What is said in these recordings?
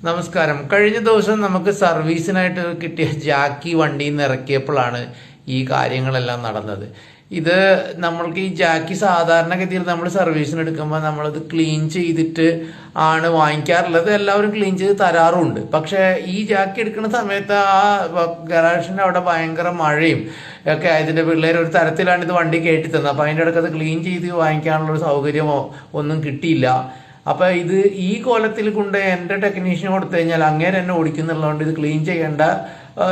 നമസ്കാരം. കഴിഞ്ഞ ദിവസം നമുക്ക് സർവീസിനായിട്ട് കിട്ടിയ ജാക്കി വണ്ടിയിൽ നിന്ന് ഇറക്കിയപ്പോഴാണ് ഈ കാര്യങ്ങളെല്ലാം നടന്നത്. ഇത് നമ്മൾക്ക് ഈ ജാക്കി സാധാരണഗതിയിൽ നമ്മൾ സർവീസിന് എടുക്കുമ്പോൾ നമ്മളത് ക്ലീൻ ചെയ്തിട്ട് ആണ് വാങ്ങിക്കാറുള്ളത്. എല്ലാവരും ക്ലീൻ ചെയ്ത് തരാറുമുണ്ട്. പക്ഷേ ഈ ജാക്കി എടുക്കുന്ന സമയത്ത് ആ ഗരാഷിൻ്റെ അവിടെ ഭയങ്കര മഴയും ഒക്കെ ആയതിൻ്റെ പിള്ളേർ ഒരു തരത്തിലാണ് ഇത് വണ്ടി കയറ്റി തന്നത്. അപ്പോൾ അതിൻ്റെ ഇടയ്ക്ക് അത് ക്ലീൻ ചെയ്ത് വാങ്ങിക്കാനുള്ളൊരു സൗകര്യമോ ഒന്നും കിട്ടിയില്ല. അപ്പൊ ഇത് ഈ കോലത്തിൽ കൊണ്ട് എൻ്റെ ടെക്നീഷ്യന് കൊടുത്തു കഴിഞ്ഞാൽ അങ്ങേരെ എന്നെ ഓടിക്കുന്നുള്ളതുകൊണ്ട് ഇത് ക്ലീൻ ചെയ്യേണ്ട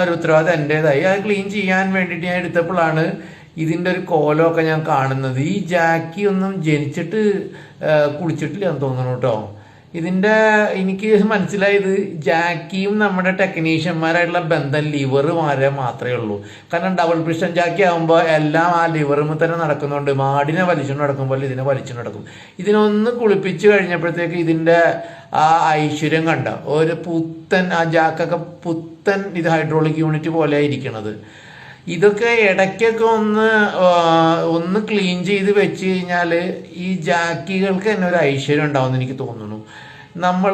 ഒരു ഉത്തരവാദിത്തം എൻ്റെതായി. അത് ക്ലീൻ ചെയ്യാൻ വേണ്ടിയിട്ട് ഞാൻ എടുത്തപ്പോഴാണ് ഇതിൻ്റെ ഒരു കോലമൊക്കെ ഞാൻ കാണുന്നത്. ഈ ജാക്കി ഒന്നും ജനിച്ചിട്ട് കുളിച്ചിട്ടില്ല എന്ന് തോന്നുന്നു കേട്ടോ. ഇതിൻ്റെ എനിക്ക് മനസ്സിലായത് ജാക്കിയും നമ്മുടെ ടെക്നീഷ്യന്മാരായിട്ടുള്ള ബന്ധം ലിവറുമാരെ മാത്രമേ ഉള്ളൂ. കാരണം ഡബിൾ പിസ്റ്റൺ ജാക്കി ആകുമ്പോൾ എല്ലാം ആ ലിവറുമ്പോൾ തന്നെ നടക്കുന്നുണ്ട്. മാടിനെ വലിച്ചു നടക്കുമ്പോൾ ഇതിനെ വലിച്ചു നടക്കും. ഇതിനൊന്ന് കുളിപ്പിച്ച് കഴിഞ്ഞപ്പോഴത്തേക്ക് ഇതിൻ്റെ ആ ഐശ്വര്യം കണ്ട ഒരു പുത്തൻ, ആ ജാക്കൊക്കെ പുത്തൻ ഇത് ഹൈഡ്രോളിക് യൂണിറ്റ് പോലെ ഇരിക്കണത്. ഇതൊക്കെ ഇടയ്ക്കൊക്കെ ഒന്ന് ക്ലീൻ ചെയ്ത് വെച്ച് കഴിഞ്ഞാൽ ഈ ജാക്കികൾക്ക് തന്നെ ഒരു ഐശ്വര്യം ഉണ്ടാവുമെന്ന് എനിക്ക് തോന്നുന്നു. നമ്മൾ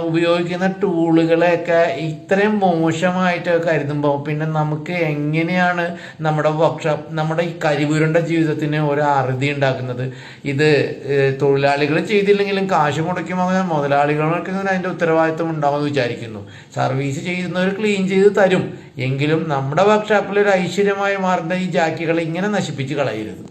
ഉപയോഗിക്കുന്ന ടൂളുകളെയൊക്കെ ഇത്രയും മോശമായിട്ടൊക്കെ കരുതുമ്പോൾ പിന്നെ നമുക്ക് എങ്ങനെയാണ് നമ്മുടെ ഈ കരിവീരൻ്റെ ജീവിതത്തിന് ഒരു അറുതി ഉണ്ടാക്കുന്നത്? ഇത് തൊഴിലാളികൾ ചെയ്തില്ലെങ്കിലും കാശ് മുടക്കുമ്പോൾ മുതലാളികൾക്ക് അതിൻ്റെ ഉത്തരവാദിത്വം ഉണ്ടാവുമെന്ന് വിചാരിക്കുന്നു. സർവീസ് ചെയ്യുന്നവർ ക്ലീൻ ചെയ്ത് തരും, എങ്കിലും നമ്മുടെ വർക്ക്ഷോപ്പിൽ ഒരു ഐശ്വര്യമായി മാറുന്ന ഈ ജാക്കികളെ ഇങ്ങനെ നശിപ്പിച്ച് കളയരുത്.